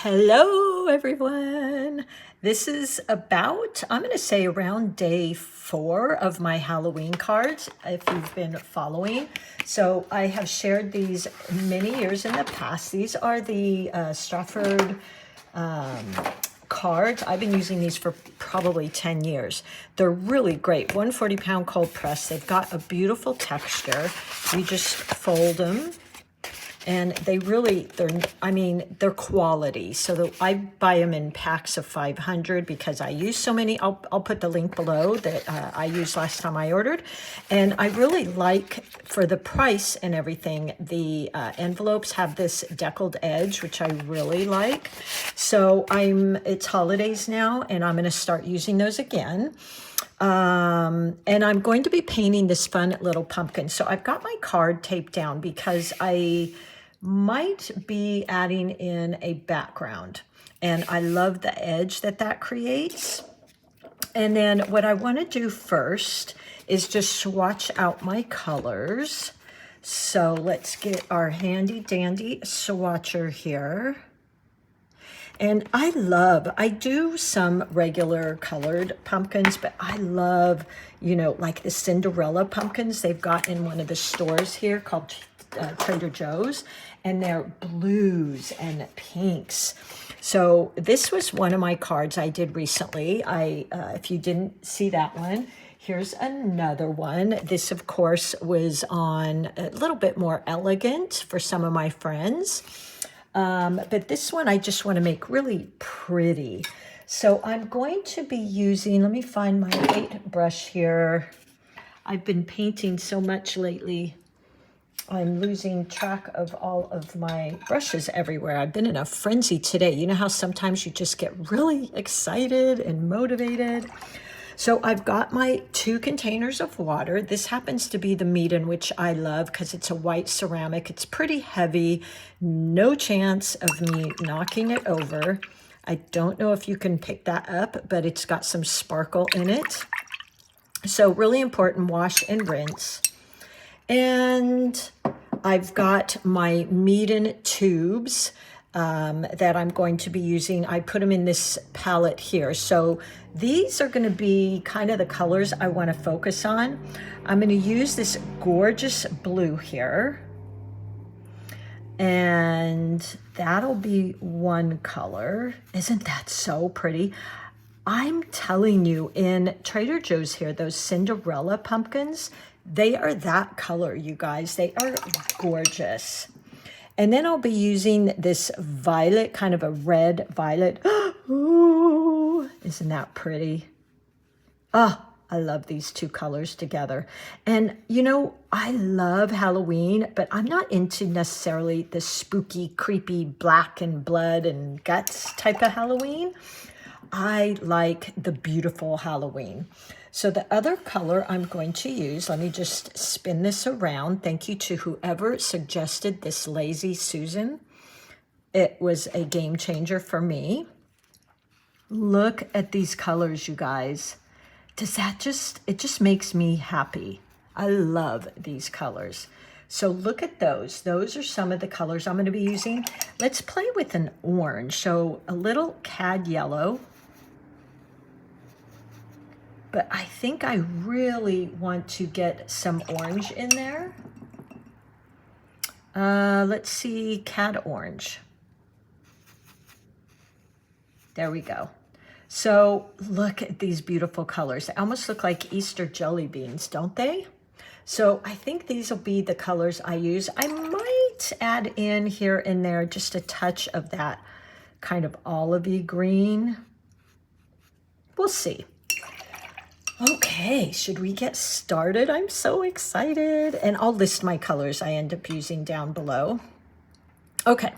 Hello, everyone. This is about, I'm going to say around day 4 of my Halloween cards, if you've been following. So I have shared these many years in the past. These are the Stratford cards. I've been using these for probably 10 years. They're really great. 140-pound cold press. They've got a beautiful texture. You just fold them. And they really, they're quality. So I buy them in packs of 500 because I use so many. I'll put the link below that I used last time I ordered. And I really like, for the price and everything, the envelopes have this deckled edge, which I really like. So it's holidays now, and I'm going to start using those again. And I'm going to be painting this fun little pumpkin. So I've got my card taped down because I might be adding in a background, and I love the edge that creates. And then what I want to do first is just swatch out my colors. So let's get our handy dandy swatcher here. And I do some regular colored pumpkins, but I love, like the Cinderella pumpkins they've got in one of the stores here called Trader Joe's, and they're blues and pinks. So this was one of my cards I did recently. If you didn't see that one, here's another one. This, of course, was on a little bit more elegant for some of my friends. But this one I just want to make really pretty. So I'm going to be using, let me find my 8 brush here. I've been painting so much lately, I'm losing track of all of my brushes everywhere. I've been in a frenzy today. You know how sometimes you just get really excited and motivated? So I've got my 2 containers of water. This happens to be the MEEDEN, which I love because it's a white ceramic. It's pretty heavy. No chance of me knocking it over. I don't know if you can pick that up, but it's got some sparkle in it. So really important, wash and rinse. And I've got my MEEDEN tubes that I'm going to be using. I put them in this palette here. So these are going to be kind of the colors I want to focus on. I'm going to use this gorgeous blue here. And that'll be one color. Isn't that so pretty? I'm telling you, in Trader Joe's here, those Cinderella pumpkins, they are that color, you guys. They are gorgeous. And then I'll be using this violet, kind of a red violet. Ooh, isn't that pretty? Oh, I love these 2 colors together. And, I love Halloween, but I'm not into necessarily the spooky, creepy, black and blood and guts type of Halloween. I like the beautiful Halloween. So the other color I'm going to use, let me just spin this around. Thank you to whoever suggested this Lazy Susan. It was a game changer for me. Look at these colors, you guys. It just makes me happy. I love these colors. So look at those. Those are some of the colors I'm going to be using. Let's play with an orange. So a little cad yellow. But I think I really want to get some orange in there. Let's see, cad orange. There we go. So look at these beautiful colors. They almost look like Easter jelly beans, don't they? So I think these will be the colors I use. I might add in here and there just a touch of that kind of olivey green. We'll see. Okay, should we get started? I'm so excited. And I'll list my colors I end up using down below. Okay,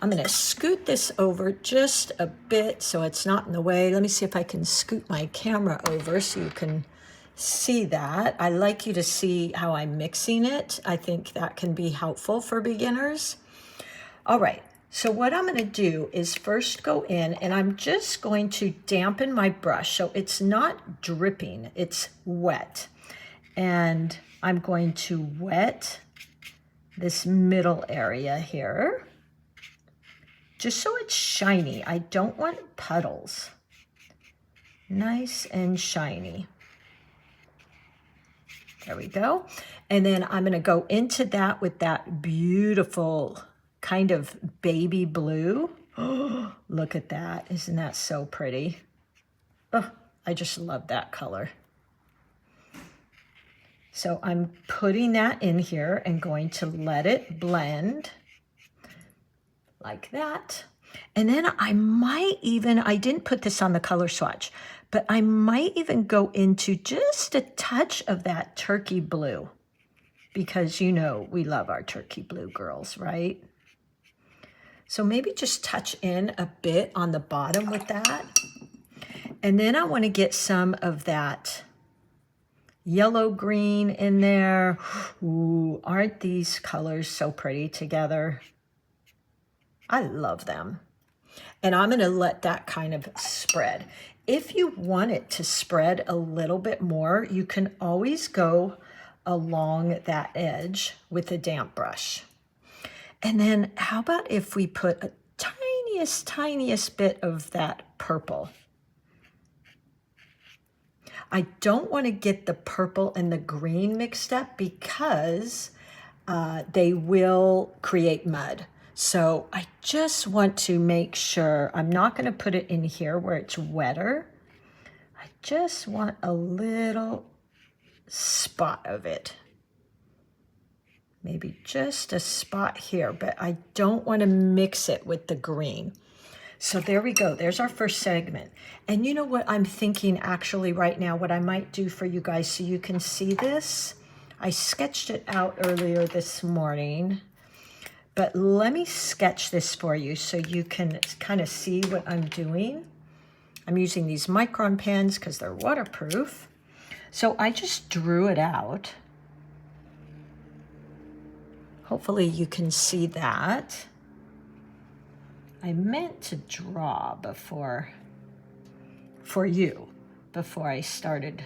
I'm going to scoot this over just a bit so it's not in the way. Let me see if I can scoot my camera over so you can see that. I like you to see how I'm mixing it. I think that can be helpful for beginners. All right. So what I'm going to do is first go in and I'm just going to dampen my brush so it's not dripping, it's wet. And I'm going to wet this middle area here. just so it's shiny. I don't want puddles. Nice and shiny. There we go. And then I'm going to go into that with that beautiful kind of baby blue. Oh, look at that. Isn't that so pretty? Oh, I just love that color. So I'm putting that in here and going to let it blend like that. And then I might even, I didn't put this on the color swatch, but I might even go into just a touch of that turkey blue, because you know we love our turkey blue, girls, right? So maybe just touch in a bit on the bottom with that. And then I want to get some of that yellow green in there. Ooh, aren't these colors so pretty together? I love them. And I'm going to let that kind of spread. If you want it to spread a little bit more, you can always go along that edge with a damp brush. And then how about if we put a tiniest bit of that purple? I don't want to get the purple and the green mixed up because they will create mud. So I just want to make sure, I'm not going to put it in here where it's wetter. I just want a little spot of it. Maybe just a spot here, but I don't want to mix it with the green. So there we go. There's our first segment. And you know what I'm thinking actually right now, what I might do for you guys so you can see this? I sketched it out earlier this morning, but let me sketch this for you so you can kind of see what I'm doing. I'm using these micron pens because they're waterproof. So I just drew it out. Hopefully you can see that. I meant to draw before, for you, before I started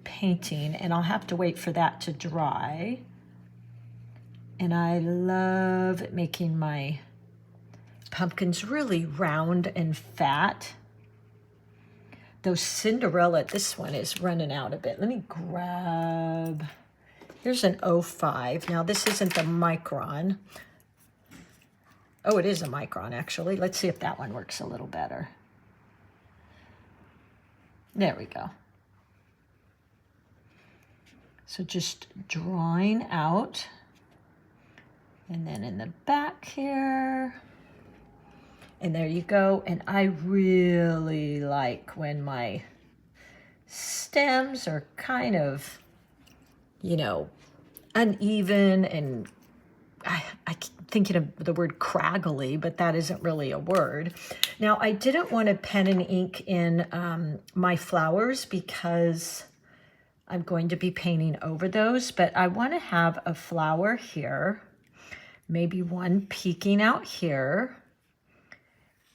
painting, and I'll have to wait for that to dry. And I love making my pumpkins really round and fat. Those Cinderella, this one is running out a bit. Let me grab, here's an 05. Now this isn't the micron. Oh, it is a micron actually. Let's see if that one works a little better. There we go. So just drawing out. And then in the back here, and there you go. And I really like when my stems are kind of, you know, uneven, and I keep thinking of the word craggly, but that isn't really a word. Now, I didn't want to pen and ink in my flowers because I'm going to be painting over those, but I want to have a flower here. Maybe one peeking out here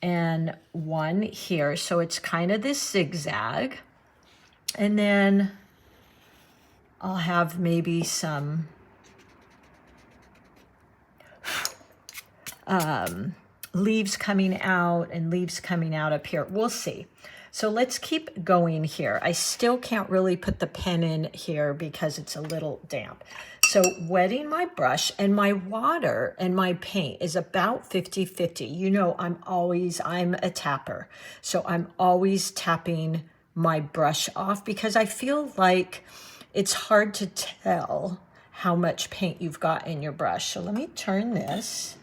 and one here. So it's kind of this zigzag. And then I'll have maybe some leaves coming out and leaves coming out up here. We'll see. So let's keep going here. I still can't really put the pen in here because it's a little damp. So wetting my brush, and my water and my paint is about 50-50. You know, I'm a tapper. So I'm always tapping my brush off because I feel like it's hard to tell how much paint you've got in your brush. So let me turn this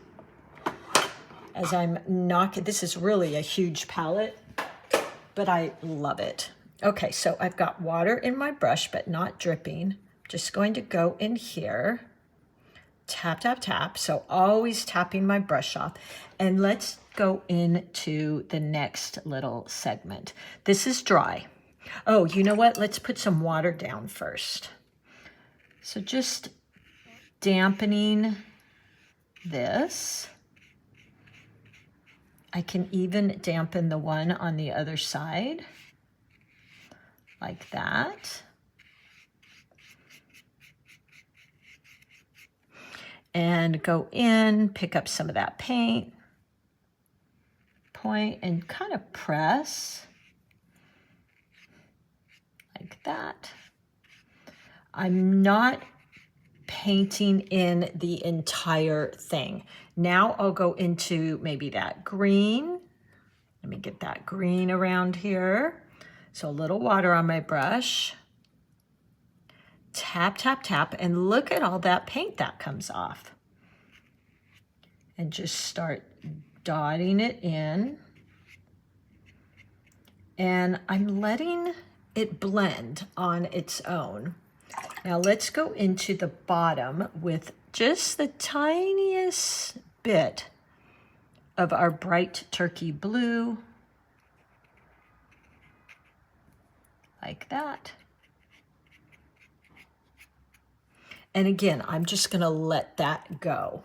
as I'm knocking. This is really a huge palette, but I love it. Okay, so I've got water in my brush, but not dripping. Just going to go in here, tap, tap, tap. So always tapping my brush off. And let's go into the next little segment. This is dry. Oh, you know what? Let's put some water down first. So just dampening this. I can even dampen the one on the other side, like that. And go in, pick up some of that paint. point and kind of press like that. I'm not painting in the entire thing. Now I'll go into maybe that green. Let me get that green around here. So a little water on my brush. Tap, tap, tap, and look at all that paint that comes off. And just start dotting it in. And I'm letting it blend on its own. Now let's go into the bottom with just the tiniest bit of our bright turkey blue, like that. And again, I'm just gonna let that go.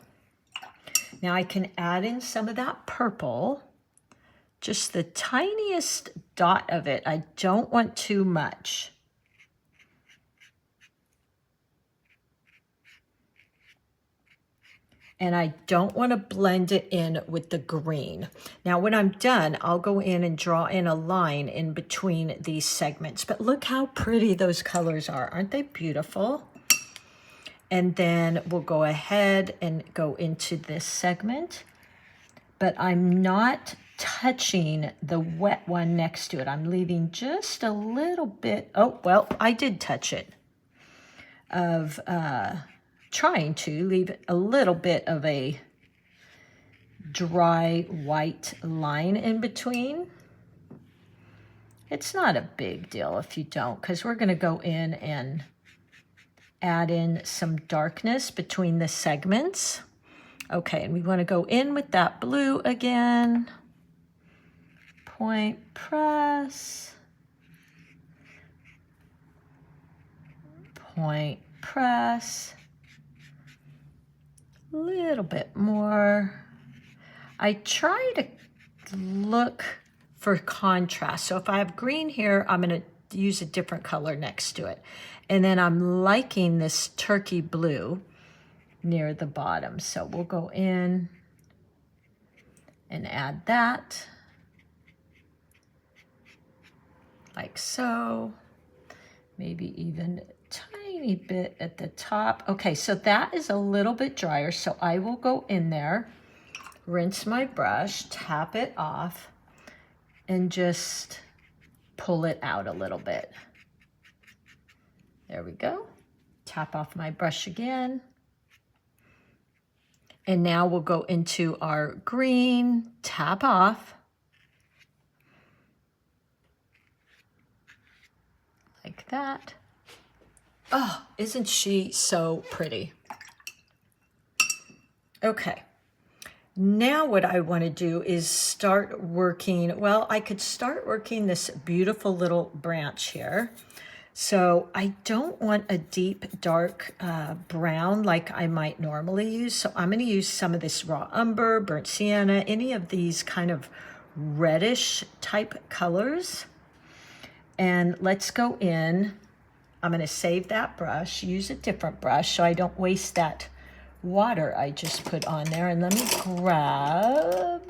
Now I can add in some of that purple, just the tiniest dot of it. I don't want too much. And I don't want to blend it in with the green. Now when I'm done, I'll go in and draw in a line in between these segments. But look how pretty those colors are. Aren't they beautiful? And then we'll go ahead and go into this segment. But I'm not touching the wet one next to it. I'm leaving just a little bit. Oh, well, I did touch it. Of trying to leave a little bit of a dry white line in between. It's not a big deal if you don't, because we're going to go in and add in some darkness between the segments. Okay, and we want to go in with that blue again. Point press. Point press. A little bit more. I try to look for contrast. So if I have green here, I'm going to use a different color next to it. And then I'm liking this turkey blue near the bottom. So we'll go in and add that. Like so. Maybe even tiny bit at the top. Okay, so that is a little bit drier, so I will go in there, rinse my brush, tap it off, and just pull it out a little bit. There we go. Tap off my brush again. And now we'll go into our green, tap off. Like that. Oh, isn't she so pretty? Okay, now what I want to do is start working, well, I could start working this beautiful little branch here. So I don't want a deep dark brown like I might normally use. So I'm going to use some of this raw umber, burnt sienna, any of these kind of reddish type colors. And let's go in. I'm going to save that brush, use a different brush so I don't waste that water I just put on there. And let me grab,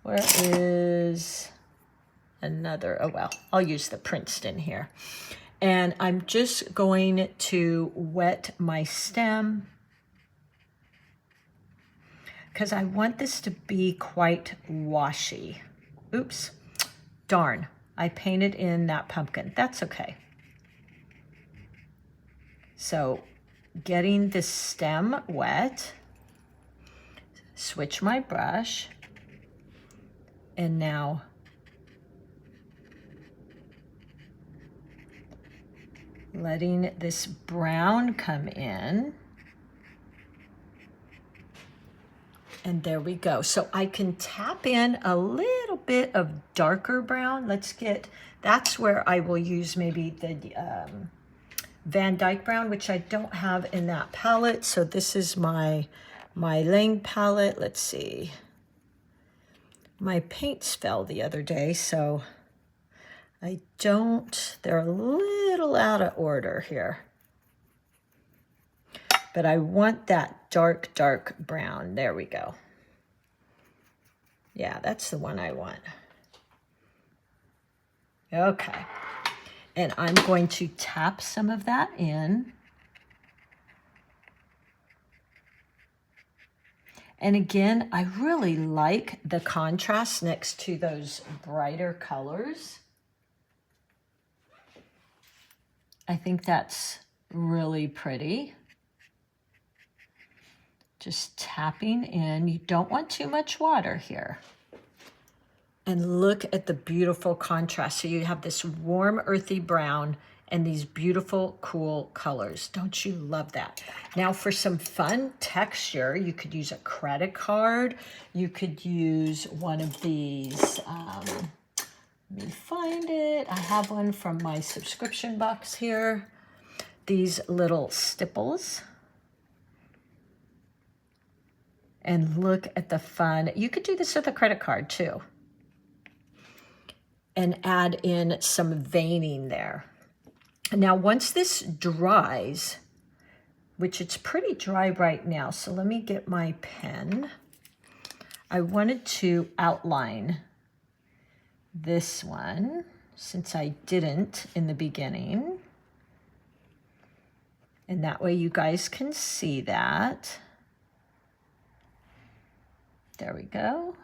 where is another, oh well, I'll use the Princeton here. And I'm just going to wet my stem because I want this to be quite washy. Oops, darn, I painted in that pumpkin. That's okay. So getting the stem wet, switch my brush, and now letting this brown come in. And there we go. So I can tap in a little bit of darker brown. Let's get, that's where I will use maybe the Van Dyke brown, which I don't have in that palette. So this is my MeiLang palette. Let's see. My paints fell the other day, so I don't, they're a little out of order here. But I want that dark, dark brown. There we go. Yeah, that's the one I want. Okay. And I'm going to tap some of that in. And again, I really like the contrast next to those brighter colors. I think that's really pretty. Just tapping in. You don't want too much water here. And look at the beautiful contrast. So you have this warm, earthy brown and these beautiful, cool colors. Don't you love that? Now for some fun texture, you could use a credit card. You could use one of these, let me find it. I have one from my subscription box here. These little stipples. And look at the fun. You could do this with a credit card too. And add in some veining there. Now, once this dries, which it's pretty dry right now, so let me get my pen. I wanted to outline this one, since I didn't in the beginning. And that way you guys can see that. There we go.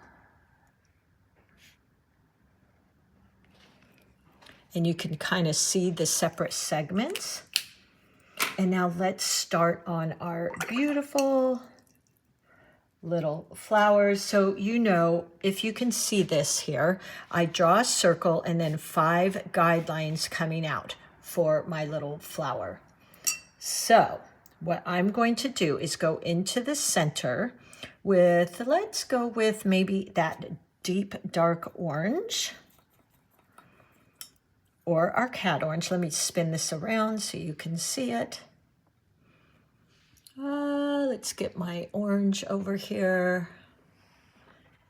And you can kind of see the separate segments. And now let's start on our beautiful little flowers. So you know, if you can see this here, I draw a circle and then 5 guidelines coming out for my little flower. So what I'm going to do is go into the center with, let's go with maybe that deep dark orange. Or our cat orange. Let me spin this around so you can see it. Let's get my orange over here.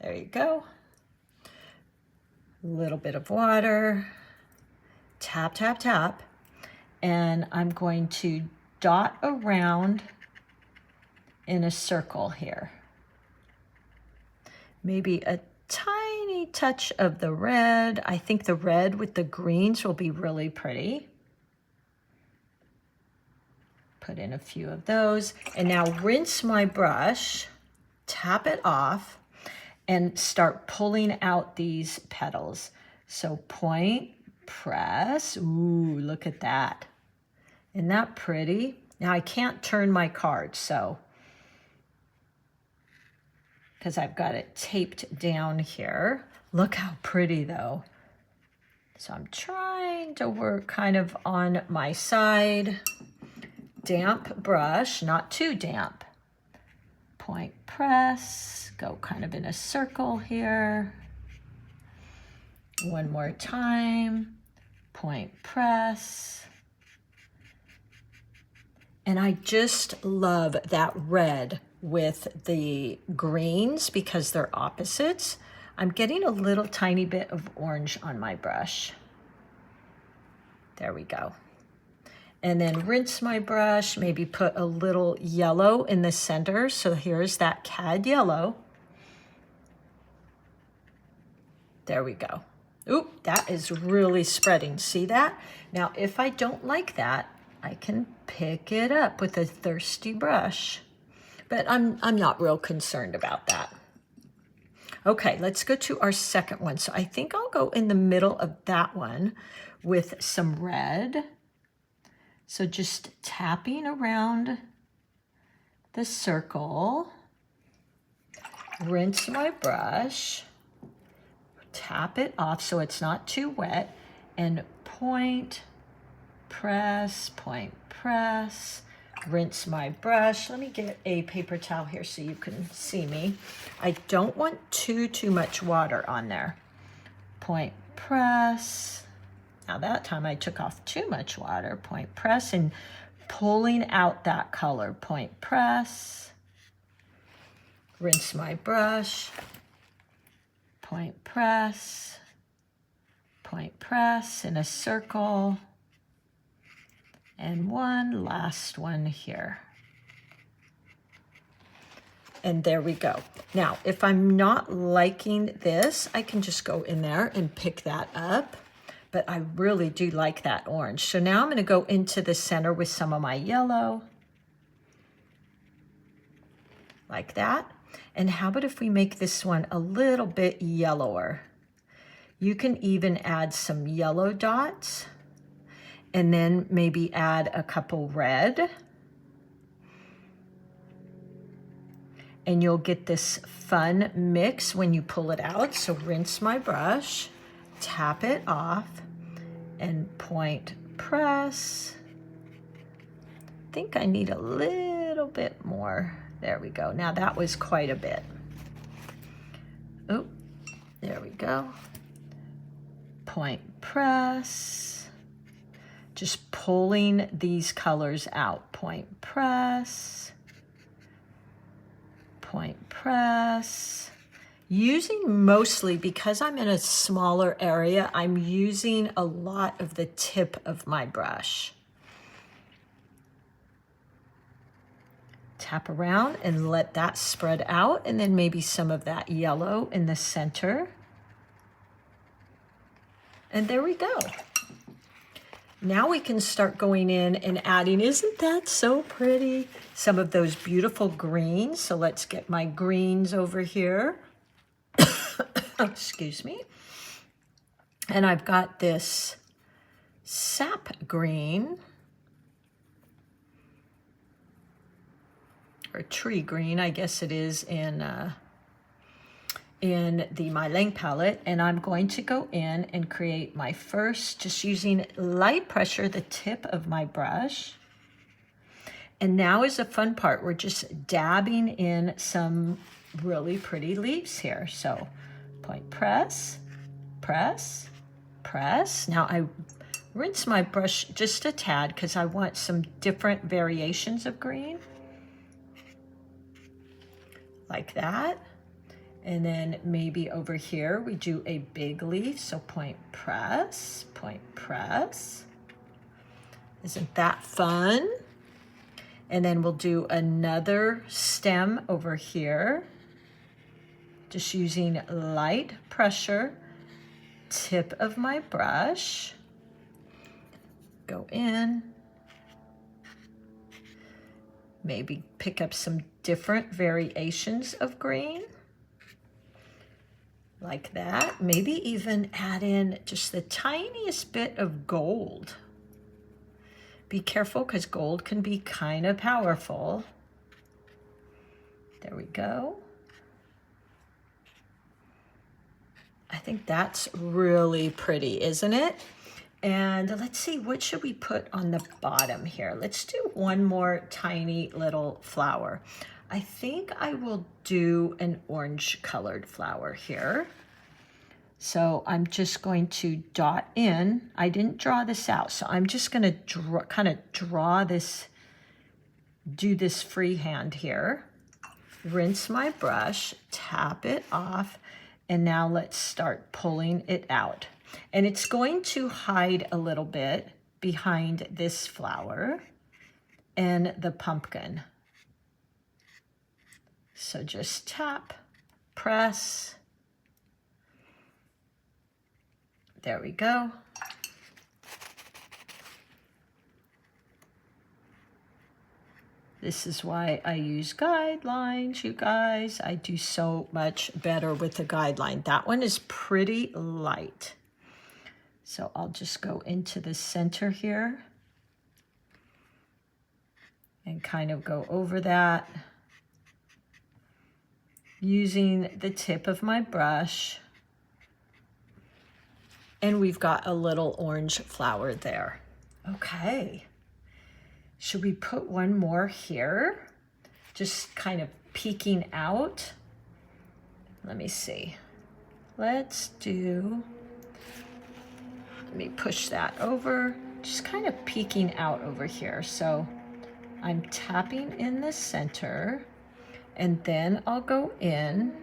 There you go. A little bit of water. Tap, tap, tap. And I'm going to dot around in a circle here. Maybe a tiny touch of the red. I think the red with the greens will be really pretty. Put in a few of those. And now rinse my brush, tap it off, and start pulling out these petals. So point, press. Ooh, look at that. Isn't that pretty? Now I can't turn my card, so because I've got it taped down here. Look how pretty though. So I'm trying to work kind of on my side. Damp brush, not too damp. Point, press, go kind of in a circle here. One more time, point, press. And I just love that red with the greens because they're opposites. I'm getting a little tiny bit of orange on my brush. There we go. And then rinse my brush, maybe put a little yellow in the center. So here's that cad yellow. There we go. Oop, that is really spreading. See that? Now, if I don't like that, I can pick it up with a thirsty brush. But I'm not real concerned about that. Okay, let's go to our second one. So I think I'll go in the middle of that one with some red. So just tapping around the circle, rinse my brush, tap it off so it's not too wet, and point, press, rinse my brush. Let me get a paper towel here so you can see me. I don't want too much water on there. Point, press. Now that time I took off too much water. Point, press, and pulling out that color. Point, press. Rinse my brush. Point, press in a circle. And one last one here. And there we go. Now, if I'm not liking this, I can just go in there and pick that up. But I really do like that orange. So now I'm going to go into the center with some of my yellow. Like that. And how about if we make this one a little bit yellower? You can even add some yellow dots. And then maybe add a couple red. And you'll get this fun mix when you pull it out. So rinse my brush, tap it off, and point press. I think I need a little bit more. There we go. Now that was quite a bit. Oh, there we go. Point press. Just pulling these colors out. Point press. Point press. Using mostly, because I'm in a smaller area, I'm using a lot of the tip of my brush. Tap around and let that spread out, and then maybe some of that yellow in the center. And there we go. Now we can start going in and adding, isn't that so pretty? Some of those beautiful greens. So let's get my greens over here. Excuse me. And I've got this sap green, or tree green, I guess it is in the MeiLang palette, and I'm going to go in and create my first, just using light pressure, the tip of my brush. And now is the fun part. We're just dabbing in some really pretty leaves here. So point press, press, press. Now I rinse my brush just a tad because I want some different variations of green. Like that. And then maybe over here we do a big leaf, so point press, point press. Isn't that fun? And then we'll do another stem over here, just using light pressure, tip of my brush, go in, maybe pick up some different variations of green. Like that. Maybe even add in just the tiniest bit of gold. Be careful because gold can be kind of powerful. There we go. I think that's really pretty, isn't it? And let's see, what should we put on the bottom here? Let's do one more tiny little flower. I think I will do an orange colored flower here. So I'm just going to dot in. I didn't draw this out, so I'm just going to kind of draw this, do this freehand here. Rinse my brush, tap it off, and now let's start pulling it out. And it's going to hide a little bit behind this flower and the pumpkin. So just tap, press. There we go. This is why I use guidelines, you guys. I do so much better with the guideline. That one is pretty light. So I'll just go into the center here and kind of go over that, using the tip of my brush. And we've got a little orange flower there. Okay. Should we put one more here? Just kind of peeking out. Let me see. Let's do, let me push that over. Just kind of peeking out over here. So I'm tapping in the center, and then I'll go in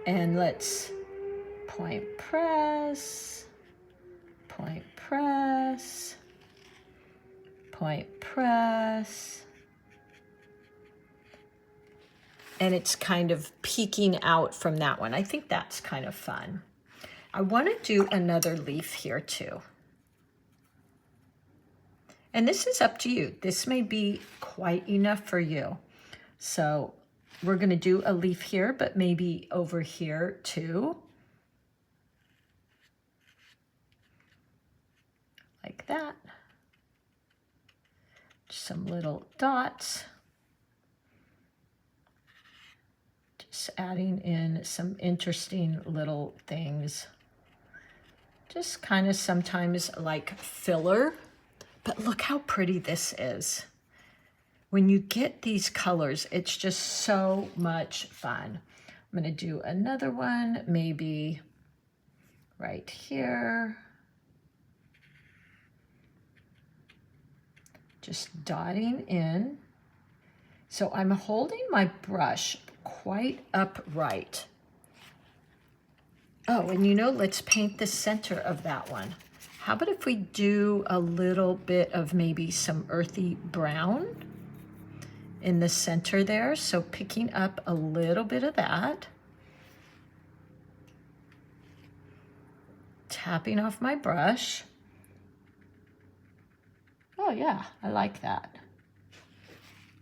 and let's point press, point press, point press, and it's kind of peeking out from that one. I think that's kind of fun. I want to do another leaf here too. And this is up to you. This may be quite enough for you. So we're going to do a leaf here, but maybe over here too. Like that. Some little dots. Just adding in some interesting little things. Just kind of sometimes like filler. But look how pretty this is. When you get these colors, it's just so much fun. I'm going to do another one, maybe right here. Just dotting in. So I'm holding my brush quite upright. Oh, and you know, let's paint the center of that one. How about if we do a little bit of maybe some earthy brown in the center there? So picking up a little bit of that. Tapping off my brush. Oh yeah, I like that.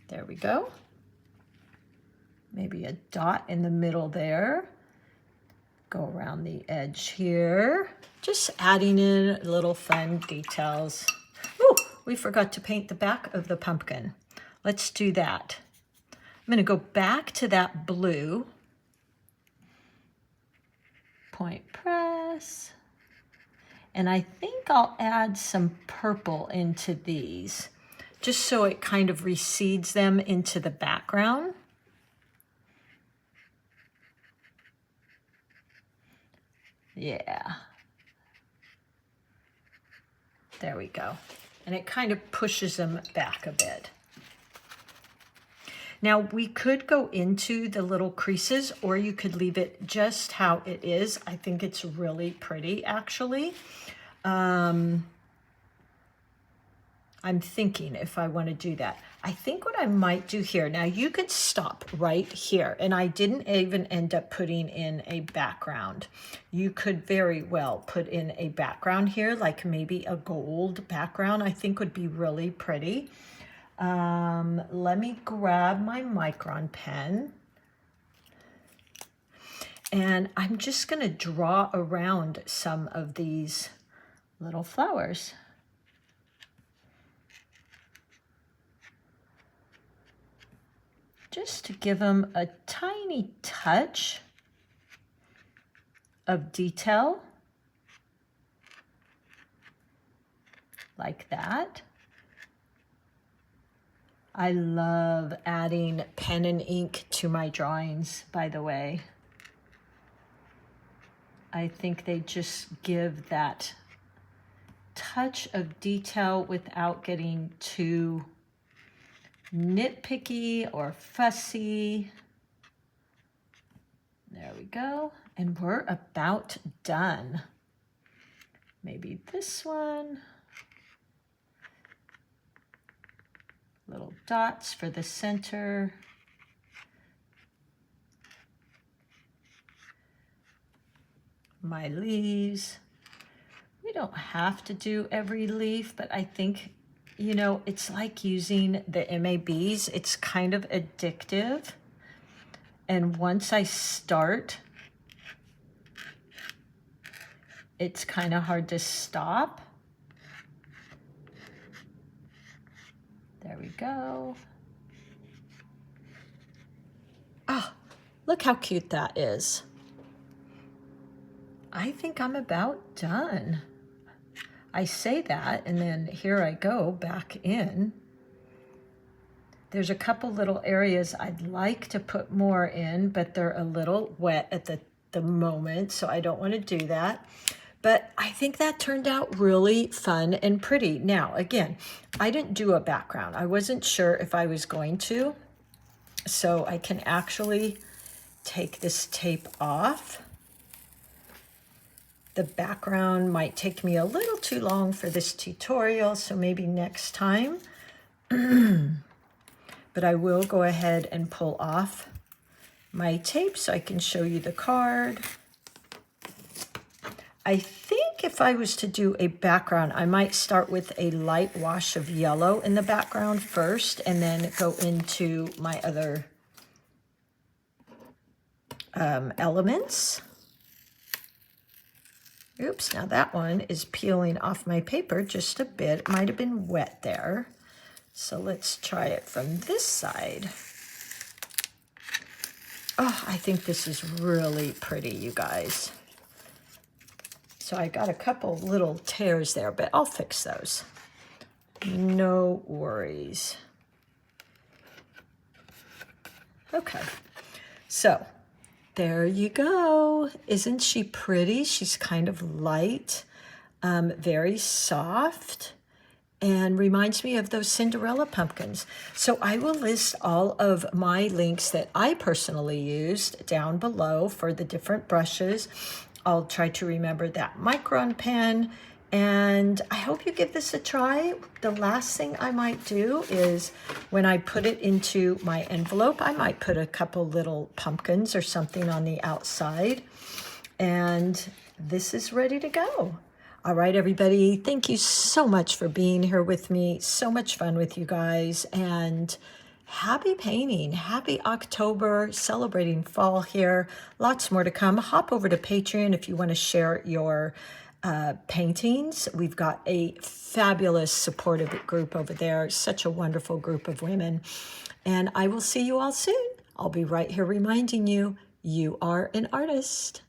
There we go. Maybe a dot in the middle there. Go around the edge here. Just adding in little fun details. Ooh, we forgot to paint the back of the pumpkin. Let's do that. I'm going to go back to that blue. Point press. And I think I'll add some purple into these, just so it kind of recedes them into the background. Yeah. There we go. And it kind of pushes them back a bit. Now we could go into the little creases, or you could leave it just how it is. I think it's really pretty, actually. I'm thinking if I want to do that. I think what I might do here, now you could stop right here, and I didn't even end up putting in a background. You could very well put in a background here, like maybe a gold background, I think would be really pretty. Let me grab my Micron pen, and I'm just going to draw around some of these little flowers. Just to give them a tiny touch of detail, like that. I love adding pen and ink to my drawings, by the way. I think they just give that touch of detail without getting too nitpicky or fussy. There we go. And we're about done. Maybe this one. Little dots for the center. My leaves. We don't have to do every leaf, but I think, you know, it's like using the MABs. It's kind of addictive. And once I start, it's kind of hard to stop. There we go. Ah, look how cute that is. I think I'm about done. I say that, and then here I go back in. There's a couple little areas I'd like to put more in, but they're a little wet at the moment, so I don't want to do that. But I think that turned out really fun and pretty. Now, again, I didn't do a background. I wasn't sure if I was going to, so I can actually take this tape off. The background might take me a little too long for this tutorial, so maybe next time. But I will go ahead and pull off my tape so I can show you the card. I think if I was to do a background, I might start with a light wash of yellow in the background first and then go into my other elements. Oops, now that one is peeling off my paper just a bit. It might have been wet there. So let's try it from this side. Oh, I think this is really pretty, you guys. So I got a couple little tears there, but I'll fix those. No worries. Okay, so there you go. Isn't she pretty? She's kind of light, very soft, and reminds me of those Cinderella pumpkins. So I will list all of my links that I personally used down below for the different brushes. I'll try to remember that Micron pen, and I hope you give this a try. The last thing I might do is when I put it into my envelope, I might put a couple little pumpkins or something on the outside, and this is ready to go. All right, everybody, thank you so much for being here with me. So much fun with you guys, and happy painting. Happy October, celebrating fall here. Lots more to come. Hop over to Patreon if you want to share your paintings. We've got a fabulous supportive group over there. Such a wonderful group of women. And I will see you all soon. I'll be right here reminding you, you are an artist.